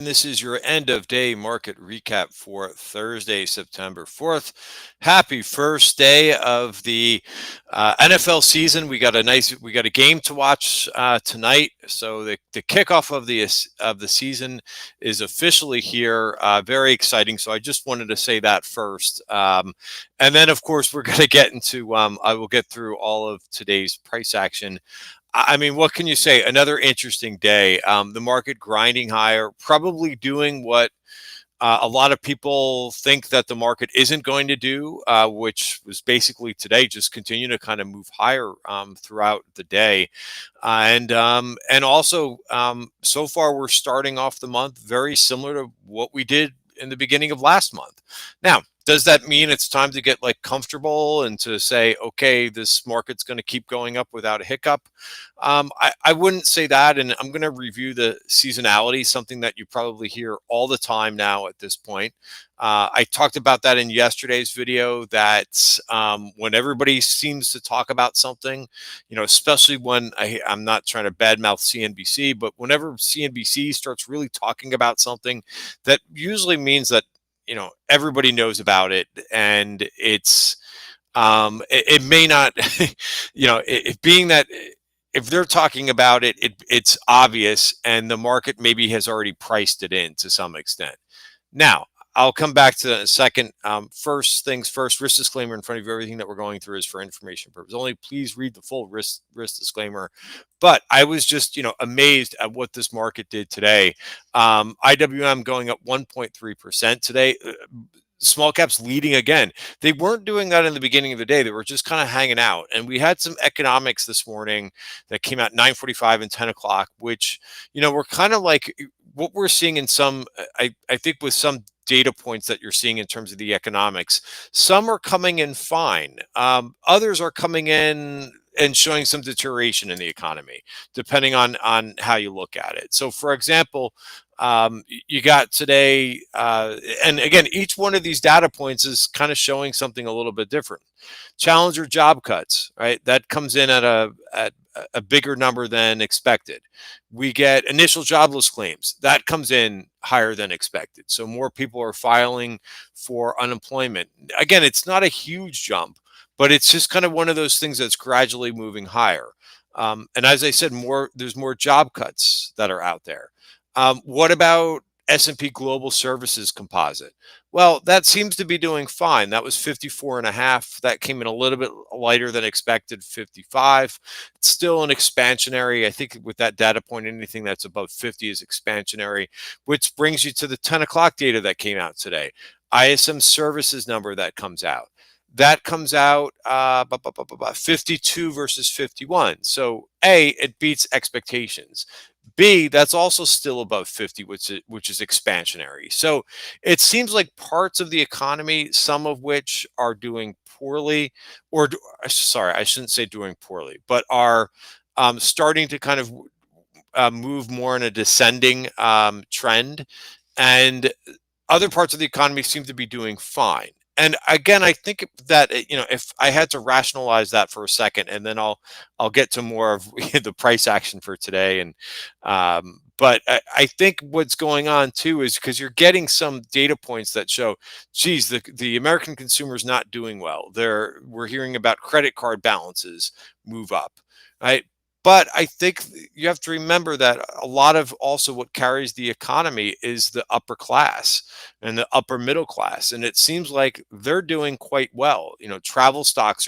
This is your end of day market recap for Thursday, September 4th. Happy first day of the NFL season. We got a game to watch tonight. So the kickoff of the season is officially here. Very exciting. So I just wanted to say that first. And then of course we're going to get into I will get through all of today's price action. I mean, what can you say? Another interesting day. The market grinding higher, probably doing what a lot of people think that the market isn't going to do, which was basically today just continue to kind of move higher throughout the day. And also, so far, we're starting off the month very similar to what we did in the beginning of last month. Now, does that mean it's time to get like comfortable and to say, okay, this market's going to keep going up without a hiccup? I wouldn't say that. And I'm going to review the seasonality, something that you probably hear all the time now at this point. I talked about that in yesterday's video, that when everybody seems to talk about something, especially when I'm not trying to badmouth CNBC, but whenever CNBC starts really talking about something, that usually means that everybody knows about it, and it may not being that if they're talking about it, it's obvious, and the market maybe has already priced it in to some extent. Now, I'll come back to that in a second. First things first, risk disclaimer in front of you. Everything that we're going through is for information purposes only. Please read the full risk disclaimer. But I was just, amazed at what this market did today. IWM going up 1.3% today. Small caps leading again. They weren't doing that in the beginning of the day. They were just kind of hanging out. And we had some economics this morning that came out 9:45 and 10 o'clock, which, were kind of like what we're seeing in some, I think with some data points that you're seeing in terms of the economics. Some are coming in fine. Others are coming in and showing some deterioration in the economy, depending on how you look at it. So, for example, you got today, and again, each one of these data points is kind of showing something a little bit different. Challenger job cuts, right? That comes in at a bigger number than expected. We get initial jobless claims. That comes in higher than expected. So more people are filing for unemployment. Again, it's not a huge jump, but it's just kind of one of those things that's gradually moving higher. And as I said, there's more job cuts that are out there. What about S&P Global Services Composite? Well, that seems to be doing fine. That was 54.5. That came in a little bit lighter than expected, 55. It's still an expansionary. I think with that data point, anything that's above 50 is expansionary, which brings you to the 10 o'clock data that came out today. ISM services number that comes out. That comes out 52 versus 51. So A, it beats expectations. B, that's also still above 50, which is expansionary. So it seems like parts of the economy, some of which are doing poorly, or sorry, I shouldn't say doing poorly, but are starting to kind of move more in a descending trend, and other parts of the economy seem to be doing fine. And again, I think that if I had to rationalize that for a second, and then I'll get to more of the price action for today. And but I think what's going on too is because you're getting some data points that show, geez, the American consumer is not doing well. We're hearing about credit card balances move up, right? But I think you have to remember that a lot of also what carries the economy is the upper class and the upper middle class. And it seems like they're doing quite well. Travel stocks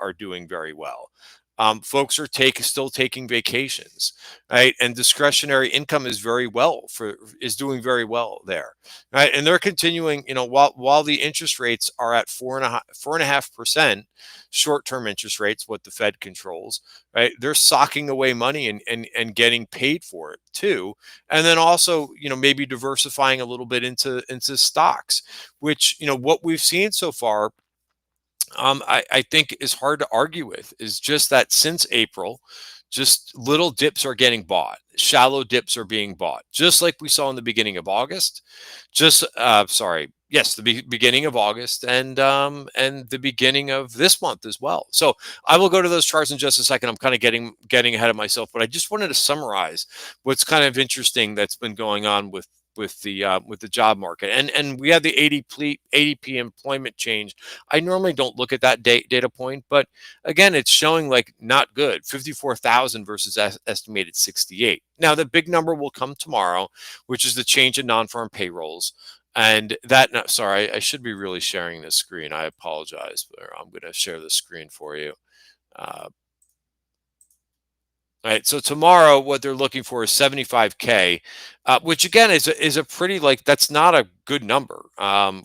are doing very well. Folks are still taking vacations, right? And discretionary income is doing very well there, right? And they're continuing, while the interest rates are at 4.5%, short-term interest rates, what the Fed controls, right? They're socking away money and getting paid for it too. And then also, maybe diversifying a little bit into stocks, which, what we've seen so far, I think is hard to argue with, is just that since April, just little dips are getting bought. Shallow dips are being bought, just like we saw in the beginning of August. The beginning of August and the beginning of this month as well. So I will go to those charts in just a second. I'm kind of getting ahead of myself, but I just wanted to summarize what's kind of interesting that's been going on with with the job market, and we had the ADP employment change. I normally don't look at that data point, but again, it's showing like not good. 54,000 versus estimated 68. Now the big number will come tomorrow, which is the change in non-farm payrolls. And that, no, sorry, I should be really sharing this screen. I apologize, but I'm going to share the screen for you. All right, so tomorrow, what they're looking for is 75K, which again is a pretty, like, that's not a good number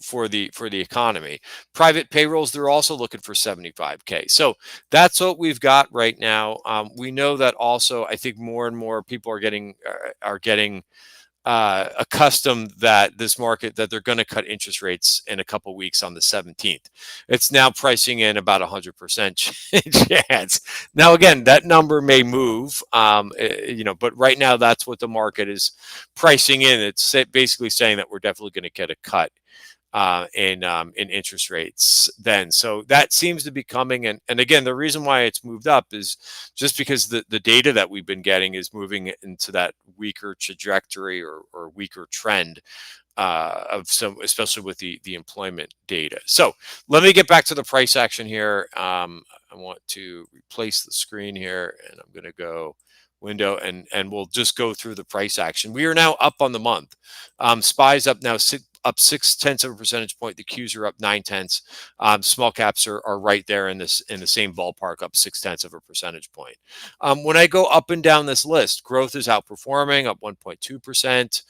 for the economy. Private payrolls, they're also looking for 75K. So that's what we've got right now. We know that also. I think more and more people are getting accustomed that this market, that they're going to cut interest rates in a couple of weeks on the 17th. It's now pricing in about 100% chance. Now, again, that number may move, but right now that's what the market is pricing in. It's basically saying that we're definitely going to get a cut in interest rates then. So that seems to be coming. And again, the reason why it's moved up is just because the data that we've been getting is moving into that weaker trajectory or weaker trend of some, especially with the employment data. So let me get back to the price action here. I want to replace the screen here, and I'm going to go window, and we'll just go through the price action. We are now up on the month. SPY's up now, up 0.6 of a percentage point. The Qs are up 0.9. Small caps are right there in the same ballpark, up 0.6 of a percentage point. When I go up and down this list, growth is outperforming, up 1.2%.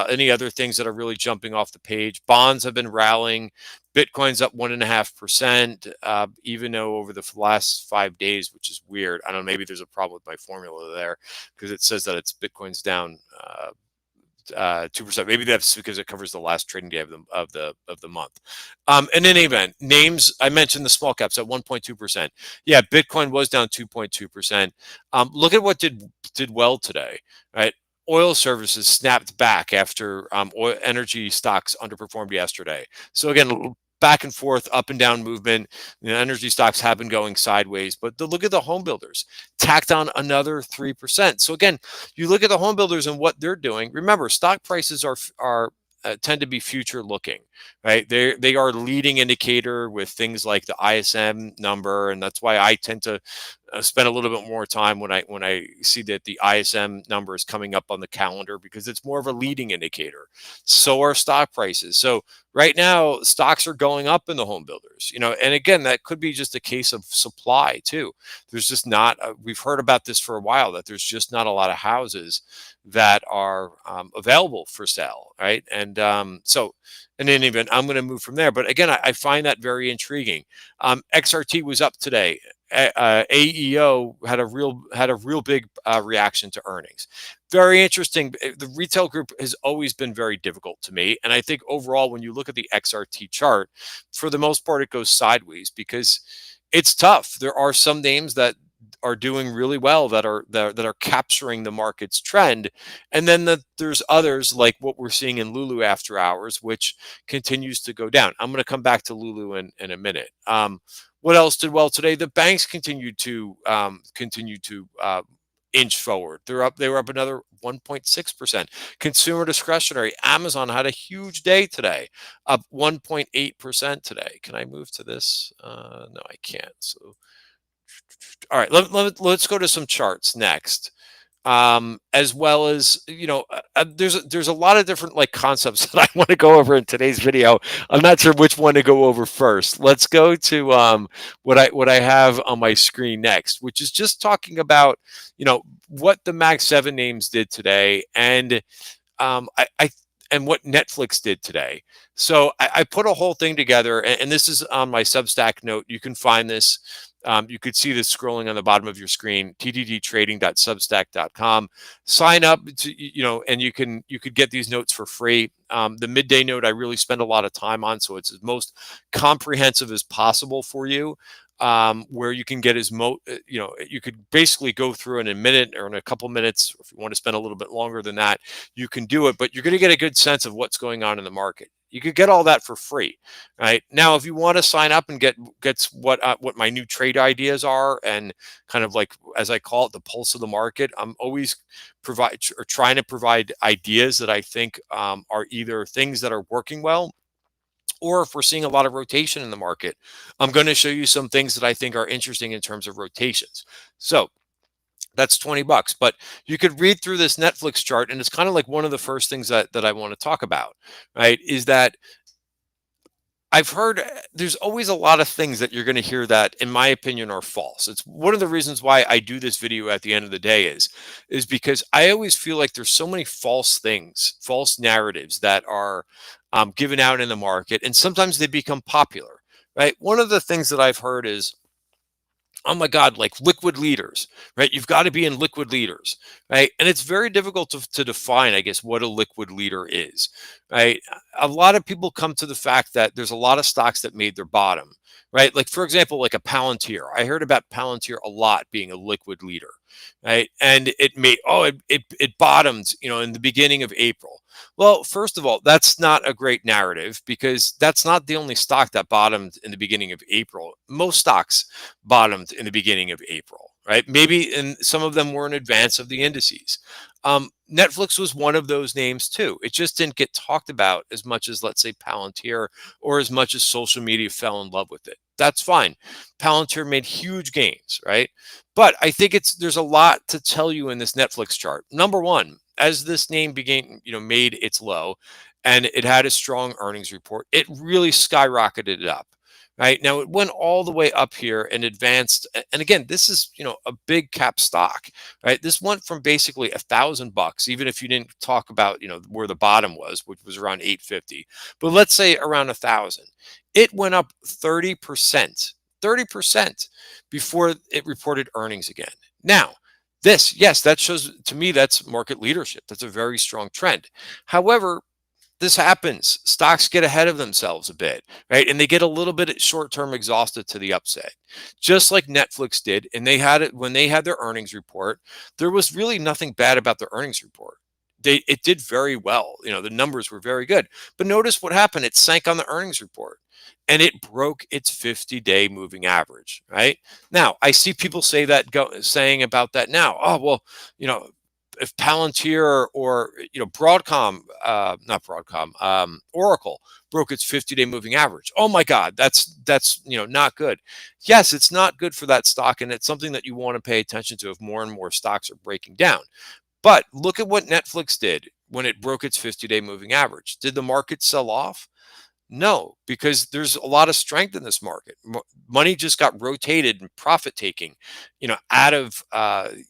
Any other things that are really jumping off the page? Bonds have been rallying. Bitcoin's up 1.5%, even though over the last 5 days, which is weird. I don't know, maybe there's a problem with my formula there, because it says that Bitcoin's down 2%. Maybe that's because it covers the last trading day of the month. In any event, names, I mentioned the small caps at 1.2%. Yeah, Bitcoin was down 2.2%. Look at what did well today, right? Oil services snapped back after oil energy stocks underperformed yesterday. So again, back and forth, up and down movement. Energy stocks have been going sideways, but look at the home builders, tacked on another 3%. So again, you look at the home builders and what they're doing. Remember, stock prices are tend to be future looking, right? They are leading indicator with things like the ISM number, and that's why I tend to spend a little bit more time when I see that the ISM number is coming up on the calendar, because it's more of a leading indicator. So are stock prices. So right now, stocks are going up in the home builders, and again, that could be just a case of supply too. There's just not, we've heard about this for a while, that there's just not a lot of houses that are available for sale, right? And so in any event, I'm going to move from there. But again, I find that very intriguing. XRT was up today. AEO had a real big reaction to earnings. Very interesting. The retail group has always been very difficult to me, and I think overall, when you look at the XRT chart, for the most part, it goes sideways because it's tough. There are some names that are doing really well, that are capturing the market's trend, and then there's others like what we're seeing in Lulu after hours, which continues to go down. I'm going to come back to Lulu in a minute. What else did well today? The banks continue to inch forward. They were up another 1.6%. Consumer discretionary, Amazon had a huge day today, up 1.8% today. Can I move to this? No, I can't. So, all right, let's go to some charts next. As well as, there's a lot of different concepts that I want to go over in today's video. I'm not sure which one to go over first. Let's go to what I have on my screen next, which is just talking about what the Mag 7 names did today, and and what Netflix did today. So I put a whole thing together, and this is on my Substack note. You can find this. You could see this scrolling on the bottom of your screen, ttgtrading.substack.com. Sign up to, and you could get these notes for free. The midday note I really spend a lot of time on, so it's as most comprehensive as possible for you. Where you can get you could basically go through in a minute or in a couple minutes. If you want to spend a little bit longer than that, you can do it, but you're going to get a good sense of what's going on in the market. You could get all that for free, right? Now, if you want to sign up and gets what my new trade ideas are, and kind of like, as I call it, the pulse of the market, I'm always trying to provide ideas that I think are either things that are working well, or if we're seeing a lot of rotation in the market, I'm going to show you some things that I think are interesting in terms of rotations. So that's $20, but you could read through this Netflix chart, and it's kind of like one of the first things that I want to talk about, right? Is that I've heard there's always a lot of things that you're going to hear that, in my opinion, are false. It's one of the reasons why I do this video at the end of the day is because I always feel like there's so many false things, false narratives that are given out in the market, and sometimes they become popular, right? One of the things that I've heard is, oh my God, like liquid leaders, right? You've got to be in liquid leaders, right? And it's very difficult to define, I guess, what a liquid leader is, right? A lot of people come to the fact that there's a lot of stocks that made their bottom, right? Like, for example, like a Palantir. I heard about Palantir a lot being a liquid leader, right? And it bottomed, in the beginning of April. Well, first of all, that's not a great narrative, because that's not the only stock that bottomed in the beginning of April. Most stocks bottomed in the beginning of April, right? Maybe, and some of them were in advance of the indices. Netflix was one of those names too. It just didn't get talked about as much as, let's say, Palantir, or as much as social media fell in love with it. That's fine. Palantir made huge gains, right? But I think there's a lot to tell you in this Netflix chart. Number one, as this name made its low, and it had a strong earnings report, it really skyrocketed it up. Right now, it went all the way up here and advanced. And again, this is a big cap stock, right? This went from basically $1,000, even if you didn't talk about where the bottom was, which was around 850. But let's say around 1,000. It went up 30%, 30% before it reported earnings again. Now, yes, that shows to me that's market leadership. That's a very strong trend. However, this happens. Stocks get ahead of themselves a bit, right? And they get a little bit short-term exhausted to the upside, just like Netflix did. And they had it when they had their earnings report. There was really nothing bad about the earnings report. It did very well. The numbers were very good. But notice what happened. It sank on the earnings report, and it broke its 50-day moving average, right? Now, I see people saying about that now. Oh, well, if Palantir or Broadcom, not Broadcom, Oracle broke its 50-day moving average. Oh my God, that's not good. Yes, it's not good for that stock, and it's something that you want to pay attention to if more and more stocks are breaking down. But look at what Netflix did when it broke its 50-day moving average. Did the market sell off? No, because there's a lot of strength in this market. Money just got rotated and profit taking, out of,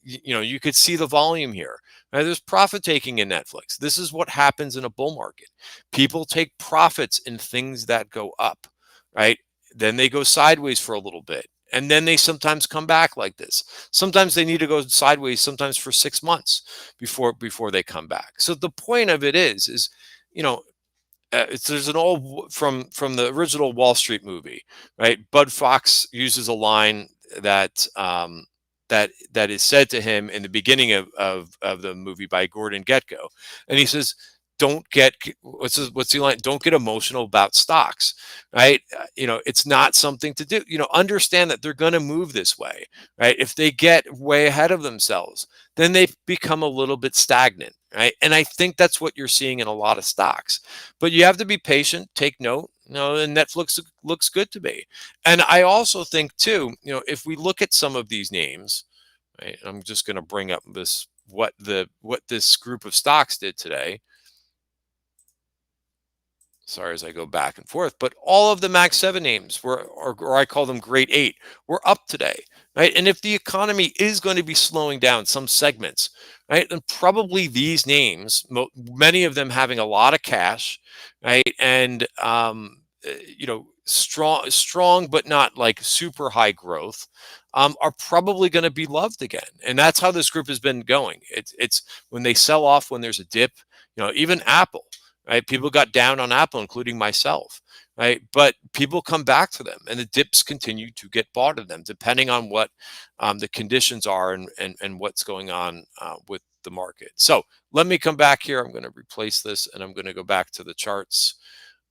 you could see the volume here. Right? There's profit taking in Netflix. This is what happens in a bull market. People take profits in things that go up, right? Then they go sideways for a little bit. And then they sometimes come back like this. Sometimes they need to go sideways, sometimes for 6 months before they come back. So the point of it is, there's an old from the original Wall Street movie, right? Bud Fox uses a line that is said to him in the beginning of the movie by Gordon Gekko, and he says, "Don't get what's the line? Don't get emotional about stocks, right? It's not something to do. Understand that they're going to move this way, right? If they get way ahead of themselves, then they become a little bit stagnant." Right. And I think that's what you're seeing in a lot of stocks. But you have to be patient, take note. And Netflix looks good to me. And I also think too, if we look at some of these names, right, I'm just going to bring up what this group of stocks did today. Sorry, as I go back and forth, but all of the Max 7 names or I call them Grade 8, were up today, right? And if the economy is going to be slowing down some segments, right, then probably these names, many of them having a lot of cash, right, and strong but not like super high growth, are probably going to be loved again. And that's how this group has been going. It's when they sell off, when there's a dip, even Apple. Right, people got down on Apple, including myself. Right, but people come back to them, and the dips continue to get bought of them, depending on what the conditions are and what's going on with the market. So let me come back here. I'm going to replace this, and I'm going to go back to the charts.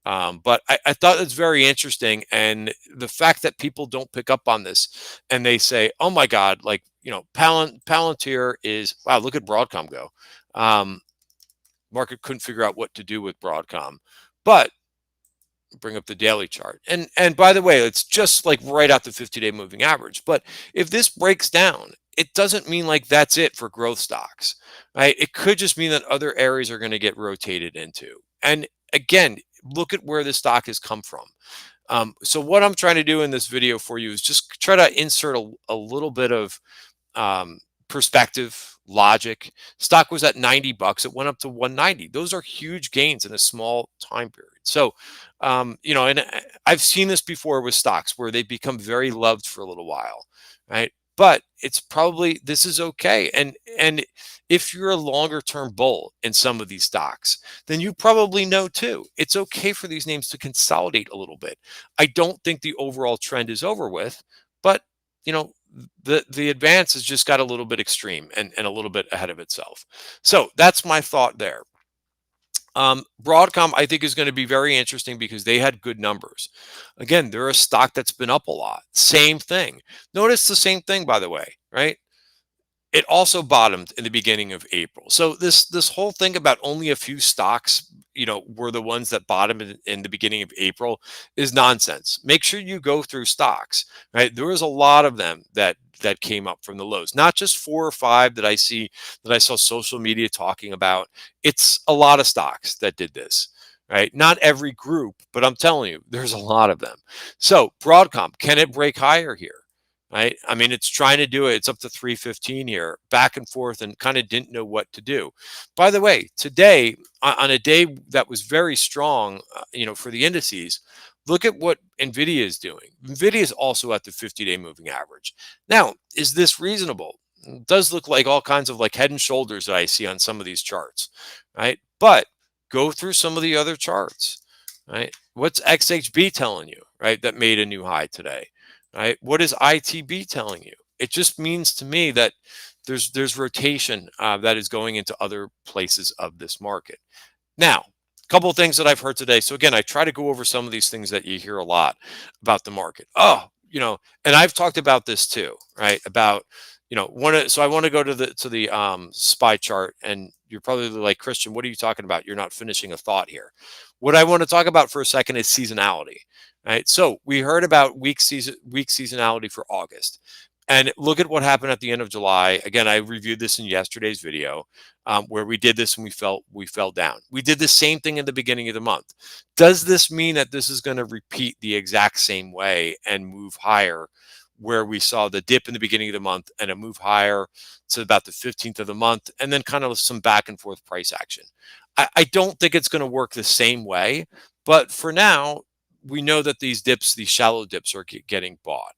But I thought it's very interesting, and the fact that people don't pick up on this, and they say, "Oh my God!" Like, Palantir is, wow. Look at Broadcom go. Um, Market couldn't figure out what to do with Broadcom, but bring up the daily chart. And by the way, it's just like right out the 50-day moving average. But if this breaks down, it doesn't mean like that's it for growth stocks, right? It could just mean that other areas are going to get rotated into. And again, look at where the stock has come from. So what I'm trying to do in this video for you is just try to insert a little bit of perspective, logic. Stock was at 90 bucks. It went up to 190. Those are huge gains in a small time period. So, and I've seen this before with stocks where they become very loved for a little while, right? But it's probably, this is okay. And if you're a longer term bull in some of these stocks, then you probably know too. It's okay for these names to consolidate a little bit. I don't think the overall trend is over with, but you know, the advance has just got a little bit extreme and a little bit ahead of itself. So that's my thought there. Broadcom, I think, is going to be very interesting because they had good numbers. Again, they're a stock that's been up a lot. Same thing. Notice the same thing, by the way, right? It also bottomed in the beginning of April. So this whole thing about only a few stocks, were the ones that bottomed in the beginning of April is nonsense. Make sure you go through stocks, right? There was a lot of them that came up from the lows, not just 4 or 5 that I saw social media talking about. It's a lot of stocks that did this. Right? Not every group, but I'm telling you, there's a lot of them. So Broadcom, can it break higher here? Right? I mean, it's trying to do it. It's up to 315 here, back and forth, and kind of didn't know what to do. By the way, today, on a day that was very strong, for the indices, look at what NVIDIA is doing. NVIDIA is also at the 50-day moving average. Now, is this reasonable? It does look like all kinds of like head and shoulders that I see on some of these charts, right? But go through some of the other charts, right? What's XHB telling you, right? That made a new high today. Right? What is ITB telling you? It just means to me that there's rotation that is going into other places of this market. Now, a couple of things that I've heard today. So again, I try to go over some of these things that you hear a lot about the market. And I've talked about this too, right? About so I want to go to the SPY chart, and you're probably like, Christian, what are you talking about? You're not finishing a thought here. What I want to talk about for a second is seasonality. Right. So we heard about weak seasonality for August. And look at what happened at the end of July. Again, I reviewed this in yesterday's video, where we did this and we fell down. We did the same thing in the beginning of the month. Does this mean that this is going to repeat the exact same way and move higher, where we saw the dip in the beginning of the month and a move higher to about the 15th of the month, and then kind of some back and forth price action? I don't think it's going to work the same way, but for now, we know that these shallow dips, are getting bought.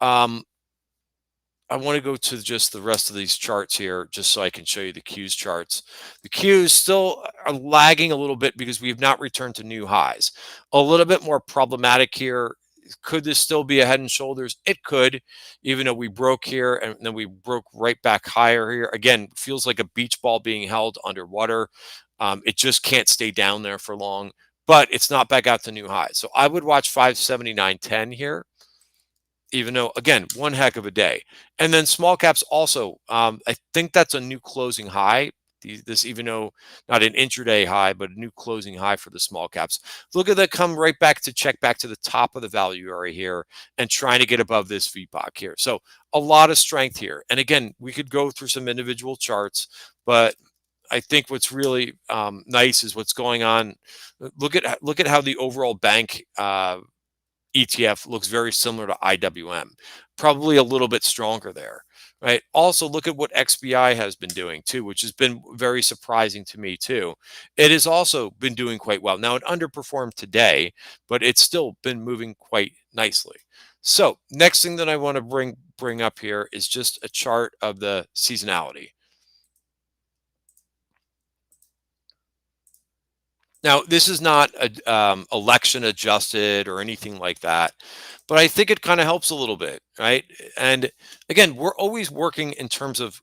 I want to go to just the rest of these charts here, just so I can show you the Qs charts. The Qs still are lagging a little bit because we have not returned to new highs. A little bit more problematic here. Could this still be a head and shoulders? It could, even though we broke here and then we broke right back higher here. Again, feels like a beach ball being held underwater. It just can't stay down there for long, but it's not back out to new highs. So I would watch 579.10 here, even though, again, one heck of a day. And then small caps also, I think that's a new closing high. This, even though not an intraday high, but a new closing high for the small caps. Look at that, come right back to check back to the top of the value area here and trying to get above this VPOC here. So a lot of strength here. And again, we could go through some individual charts, but I think what's really nice is what's going on. Look at how the overall bank ETF looks very similar to IWM, probably a little bit stronger there, right? Also, look at what XBI has been doing too, which has been very surprising to me too. It has also been doing quite well. Now, it underperformed today, but it's still been moving quite nicely. So next thing that I want to bring up here is just a chart of the seasonality. Now, this is not election adjusted or anything like that, but I think it kind of helps a little bit, right? And again, we're always working in terms of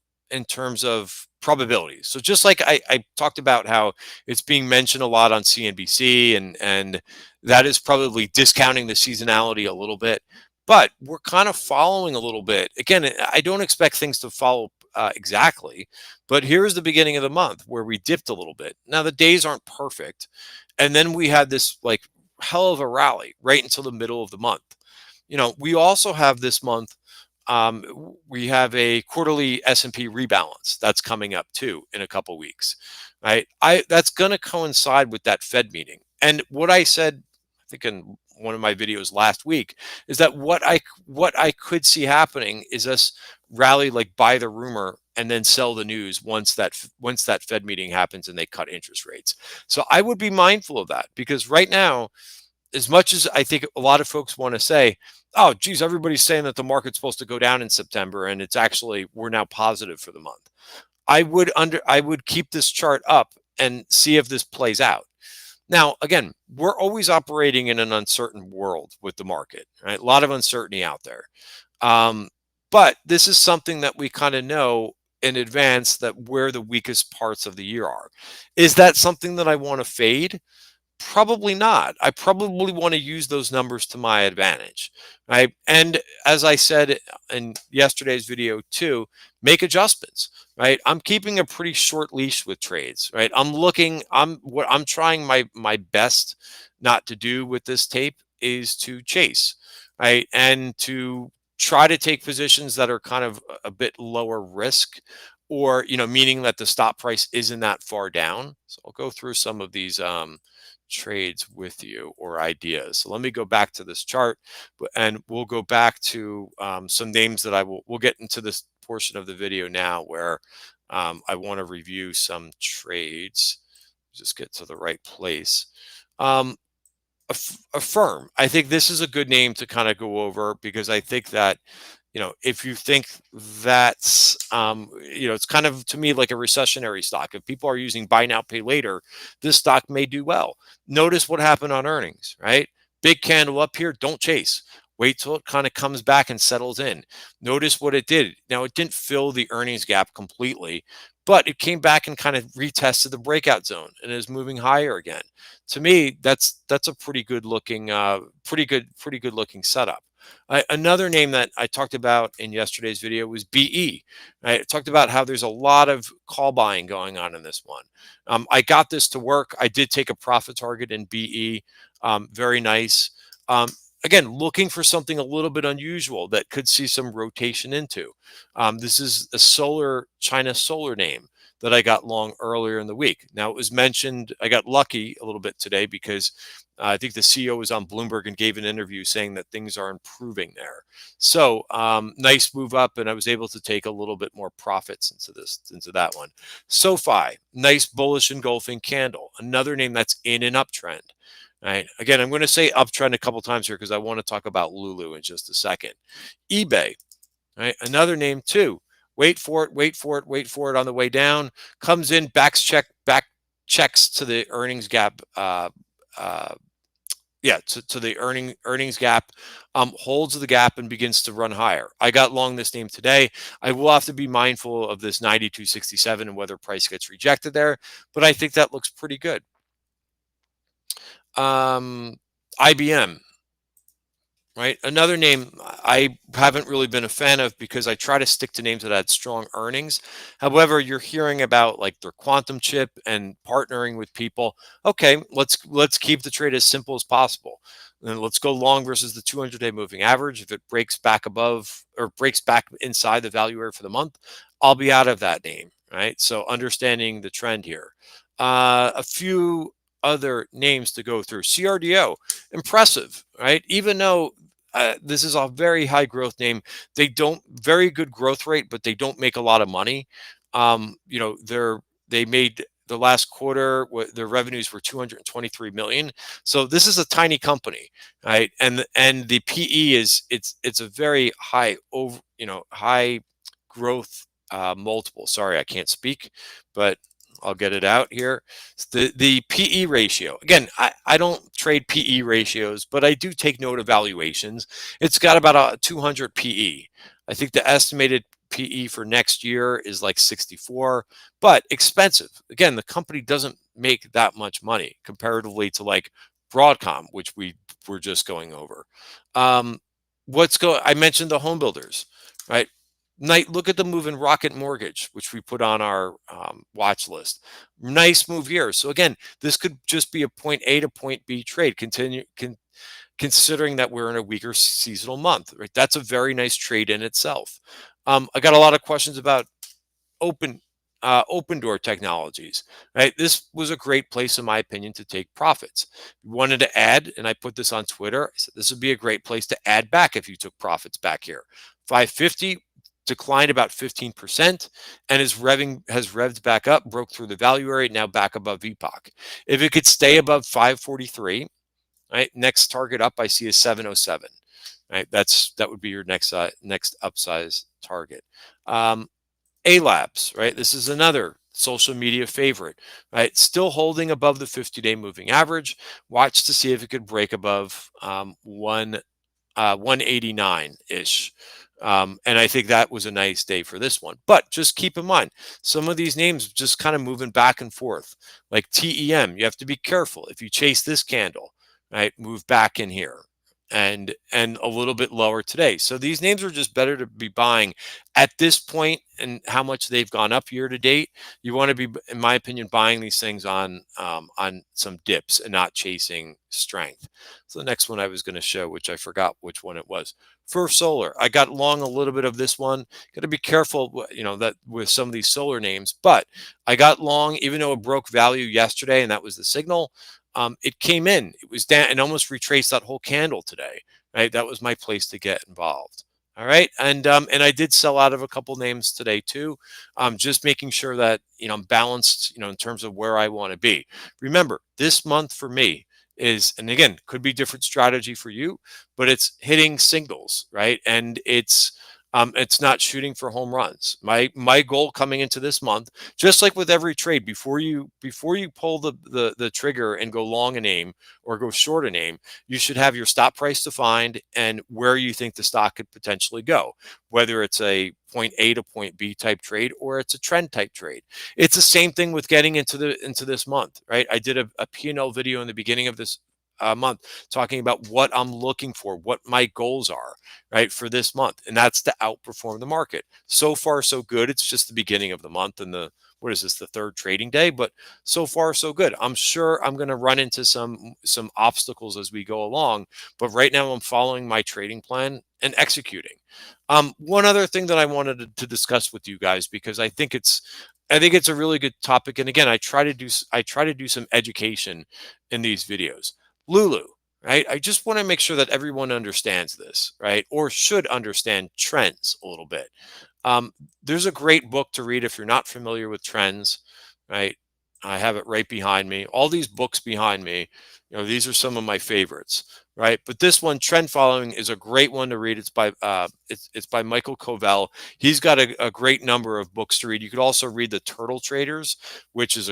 probabilities. So just like I talked about how it's being mentioned a lot on CNBC, and that is probably discounting the seasonality a little bit, but we're kind of following a little bit. Again, I don't expect things to follow exactly, but here's the beginning of the month where we dipped a little bit. Now the days aren't perfect, and then we had this like hell of a rally right until the middle of the month. We also have this month, we have a quarterly S&P rebalance that's coming up too in a couple weeks, right? That's going to coincide with that Fed meeting. And what I said, I think in one of my videos last week, is that what I could see happening is us rally like buy the rumor and then sell the news once that Fed meeting happens and they cut interest rates. So I would be mindful of that, because right now, as much as I think a lot of folks want to say, oh, geez, everybody's saying that the market's supposed to go down in September, and it's actually, we're now positive for the month. I would keep this chart up and see if this plays out. Now, again, we're always operating in an uncertain world with the market, right? A lot of uncertainty out there. But this is something that we kind of know in advance, that where the weakest parts of the year are. Is that something that I want to fade? Probably not. I probably want to use those numbers to my advantage, right? And as I said in yesterday's video too, make adjustments, right? I'm keeping a pretty short leash with trades, right? I'm trying my best not to do with this tape is to chase, right? And to try to take positions that are kind of a bit lower risk, or meaning that the stop price isn't that far down. So I'll go through some of these trades with you, or ideas. So let me go back to this chart, and we'll go back to some names that we'll get into this portion of the video now, where I want to review some trades. Just get to the right place. AFRM. I think this is a good name to kind of go over, because I think that if you think that's, it's kind of, to me, like a recessionary stock. If people are using buy now, pay later, this stock may do well. Notice what happened on earnings, right? Big candle up here, don't chase. Wait till it kind of comes back and settles in. Notice what it did. Now, it didn't fill the earnings gap completely, but it came back and kind of retested the breakout zone and is moving higher again. To me, that's a pretty good looking setup. Another name that I talked about in yesterday's video was BE. I talked about how there's a lot of call buying going on in this one. I got this to work. I did take a profit target in BE. Very nice. Again, looking for something a little bit unusual that could see some rotation into. This is a China solar name that I got long earlier in the week. Now, it was mentioned, I got lucky a little bit today, because I think the CEO was on Bloomberg and gave an interview saying that things are improving there. So nice move up, and I was able to take a little bit more profits into that one. SoFi, nice bullish engulfing candle. Another name that's in an uptrend. Right. Again, I'm going to say uptrend a couple times here, because I want to talk about Lulu in just a second. eBay, right? Another name too. Wait for it on the way down. Comes in, back checks to the earnings gap. To the earnings gap, holds the gap and begins to run higher. I got long this name today. I will have to be mindful of this 92.67 and whether price gets rejected there, but I think that looks pretty good. IBM, right? Another name I haven't really been a fan of, because I try to stick to names that had strong earnings. However, you're hearing about like their quantum chip and partnering with people. Okay, let's keep the trade as simple as possible. And let's go long versus the 200-day moving average. If it breaks back above, or breaks back inside the value area for the month, I'll be out of that name, right? So understanding the trend here. A few other names to go through. CRDO, impressive, right? Even though this is a very high growth name, very good growth rate, but they don't make a lot of money. They made the last quarter, their revenues were 223 million. So this is a tiny company, right? And the PE it's a very high high growth multiple. Sorry, I can't speak, but I'll get it out here. The PE ratio. Again, I don't trade PE ratios, but I do take note of valuations. It's got about a 200 PE. I think the estimated PE for next year is like 64, but expensive. Again, the company doesn't make that much money comparatively to like Broadcom, which we were just going over. Um, I mentioned the home builders, right? Look at the move in Rocket Mortgage, which we put on our watch list. Nice move here. So again, this could just be a point A to point B trade. Considering that we're in a weaker seasonal month, right? That's a very nice trade in itself. I got a lot of questions about open open door technologies, right? This was a great place, in my opinion, to take profits. We wanted to add, and I put this on Twitter. I said this would be a great place to add back if you took profits back here. 550 declined about 15% and has revved back up, broke through the value area, now back above VPOC. If it could stay above 543, right, next target up I see is 707. Right, that would be your next upsize target. ALABs, right? This is another social media favorite, right? Still holding above the 50-day moving average. Watch to see if it could break above 189-ish. And I think that was a nice day for this one. But just keep in mind, some of these names just kind of moving back and forth. Like TEM, you have to be careful. If you chase this candle, right, move back in here. And a little bit lower today. So these names are just better to be buying at this point and how much they've gone up year to date. You want to be, in my opinion, buying these things on some dips and not chasing strength. So the next one I was going to show, which I forgot which one it was, First Solar. I got long a little bit of this one. Got to be careful, that with some of these solar names, but I got long even though it broke value yesterday, and that was the signal. It came in, it was down and almost retraced that whole candle today, right? That was my place to get involved. All right. And I did sell out of a couple names today too. Just making sure that, I'm balanced, in terms of where I want to be. Remember, this month for me is, and again, could be different strategy for you, but it's hitting singles, right? And it's not shooting for home runs. My goal coming into this month, just like with every trade, before you pull the trigger and go long a name or go short a name, you should have your stop price defined and where you think the stock could potentially go, whether it's a point A to point B type trade or it's a trend type trade. It's the same thing with getting into this month, right? I did a P&L video in the beginning of this month talking about what I'm looking for, what my goals are, right, for this month, and that's to outperform the market. So far so good. It's just the beginning of the month and the third trading day, but so far so good. I'm sure I'm going to run into some obstacles as we go along, but right now I'm following my trading plan and executing. One other thing that I wanted to discuss with you guys, because I think it's a really good topic, and again, I try to do some education in these videos. Lulu, right? I just want to make sure that everyone understands this, right? Or should understand trends a little bit. There's a great book to read if you're not familiar with trends, right? I have it right behind me. All these books behind me, these are some of my favorites, right? But this one, Trend Following, is a great one to read. It's by Michael Covell. He's got a great number of books to read. You could also read The Turtle Traders, which is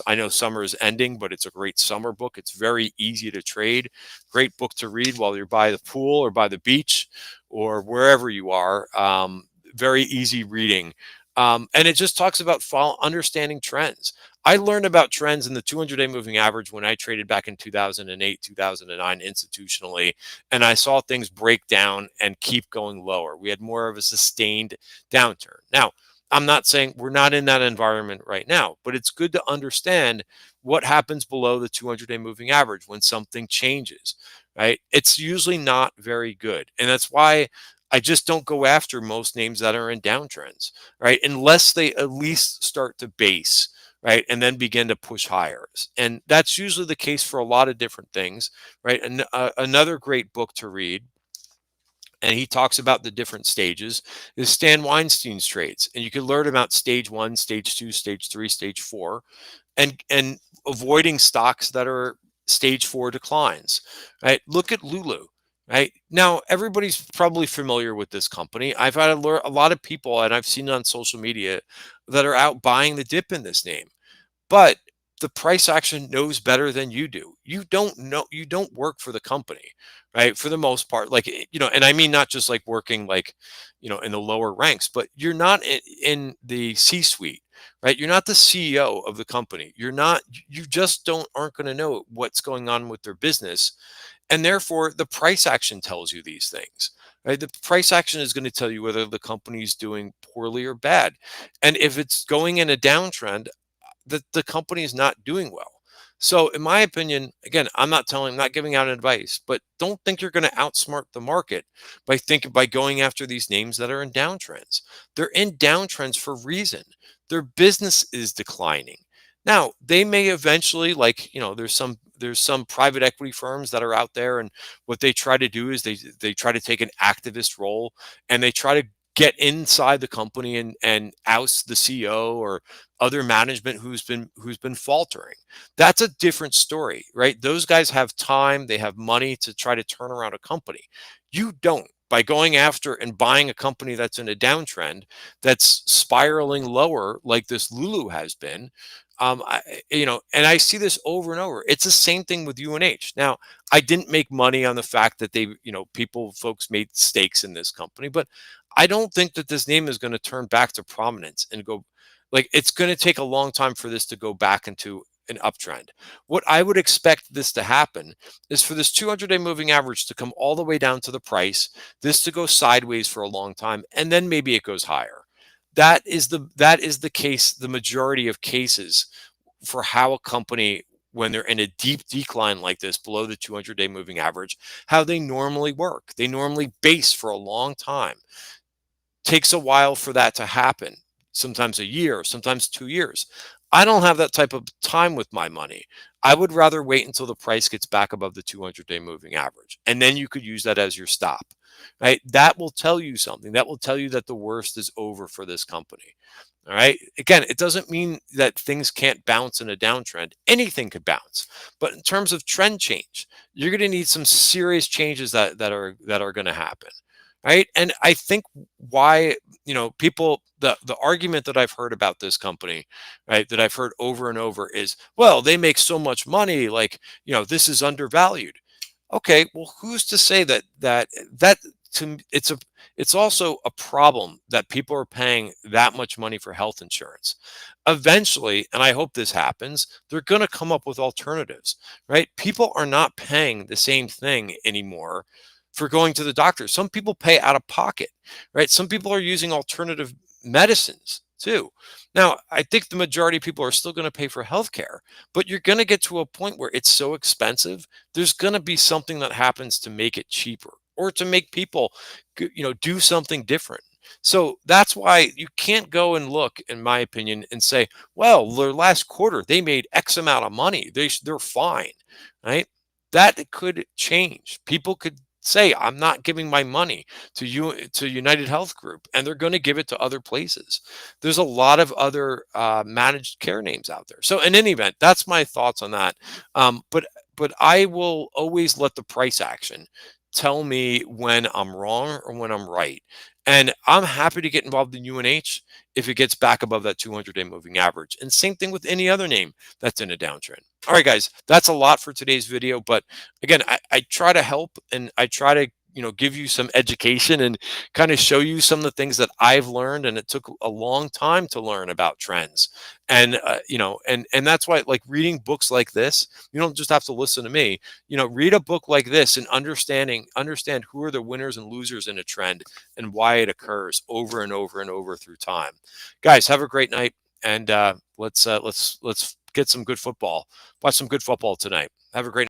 I know summer is ending, but it's a great summer book. It's very easy to trade. Great book to read while you're by the pool or by the beach or wherever you are. Very easy reading. And it just talks about understanding trends. I learned about trends in the 200-day moving average when I traded back in 2008, 2009 institutionally, and I saw things break down and keep going lower. We had more of a sustained downturn. Now, I'm not saying we're not in that environment right now, but it's good to understand what happens below the 200-day moving average when something changes, right? It's usually not very good. And that's why I just don't go after most names that are in downtrends, right? Unless they at least start to base, right, and then begin to push higher. And that's usually the case for a lot of different things, right? And another great book to read, and he talks about the different stages, is Stan Weinstein's trades. And you can learn about stage 1, stage 2, stage 3, stage 4, and avoiding stocks that are stage 4 declines, right? Look at Lulu. Right now, everybody's probably familiar with this company. I've had a lot of people, and I've seen it on social media, that are out buying the dip in this name. But the price action knows better than you do. You don't know, you don't work for the company, right? For the most part, like, and I mean, not just like working like, in the lower ranks, but you're not in the C-suite, right? You're not the CEO of the company. You're not, you just aren't going to know what's going on with their business. And therefore, the price action tells you these things, right? The price action is going to tell you whether the company is doing poorly or bad. And if it's going in a downtrend, the company is not doing well. So in my opinion, again, I'm not giving out advice, but don't think you're going to outsmart the market by going after these names that are in downtrends. They're in downtrends for a reason. Their business is declining. Now, they may eventually, like, there's some private equity firms that are out there, and what they try to do is they try to take an activist role, and they try to get inside the company and oust the CEO or other management who's been faltering. That's a different story, right? Those guys have time, they have money to try to turn around a company. You don't. By going after and buying a company that's in a downtrend, that's spiraling lower, like this Lulu has been. And I see this over and over. It's the same thing with UNH. Now, I didn't make money on the fact that folks made stakes in this company, but I don't think that this name is going to turn back to prominence and go, like, it's going to take a long time for this to go back into an uptrend. What I would expect this to happen is for this 200-day moving average to come all the way down to the price, this to go sideways for a long time, and then maybe it goes higher. That is the case, the majority of cases for how a company, when they're in a deep decline like this below the 200-day moving average, how they normally work. They normally base for a long time. Takes a while for that to happen, sometimes a year, sometimes 2 years. I don't have that type of time with my money. I would rather wait until the price gets back above the 200-day moving average, and then you could use that as your stop, right? That will tell you something. That will tell you that the worst is over for this company. All right. Again, it doesn't mean that things can't bounce in a downtrend. Anything could bounce. But in terms of trend change, you're going to need some serious changes that are going to happen. Right. And I think why, people, the argument that I've heard about this company, right, that I've heard over and over is, well, they make so much money, like, this is undervalued. Okay, well, who's to say that it's also a problem that people are paying that much money for health insurance. Eventually, and I hope this happens, they're going to come up with alternatives, right? People are not paying the same thing anymore for going to the doctor. Some people pay out of pocket, right? Some people are using alternative medicines too. Now, I think the majority of people are still going to pay for healthcare, but you're going to get to a point where it's so expensive, there's going to be something that happens to make it cheaper or to make people, do something different. So that's why you can't go and look, in my opinion, and say, well, their last quarter, they made X amount of money. They're fine, right? That could change. People could say, I'm not giving my money to you, to United Health Group, and they're going to give it to other places. There's a lot of other managed care names out there. So in any event, that's my thoughts on that. But I will always let the price action tell me when I'm wrong or when I'm right. And I'm happy to get involved in UNH if it gets back above that 200-day moving average. And same thing with any other name that's in a downtrend. All right, guys, that's a lot for today's video. But again, I try to help, and I try to give you some education and kind of show you some of the things that I've learned, and it took a long time to learn about trends. And and that's why, like, reading books like this, you don't just have to listen to me. Read a book like this and understand who are the winners and losers in a trend and why it occurs over and over and over through time. Guys, have a great night, and let's get some good football. Watch some good football tonight. Have a great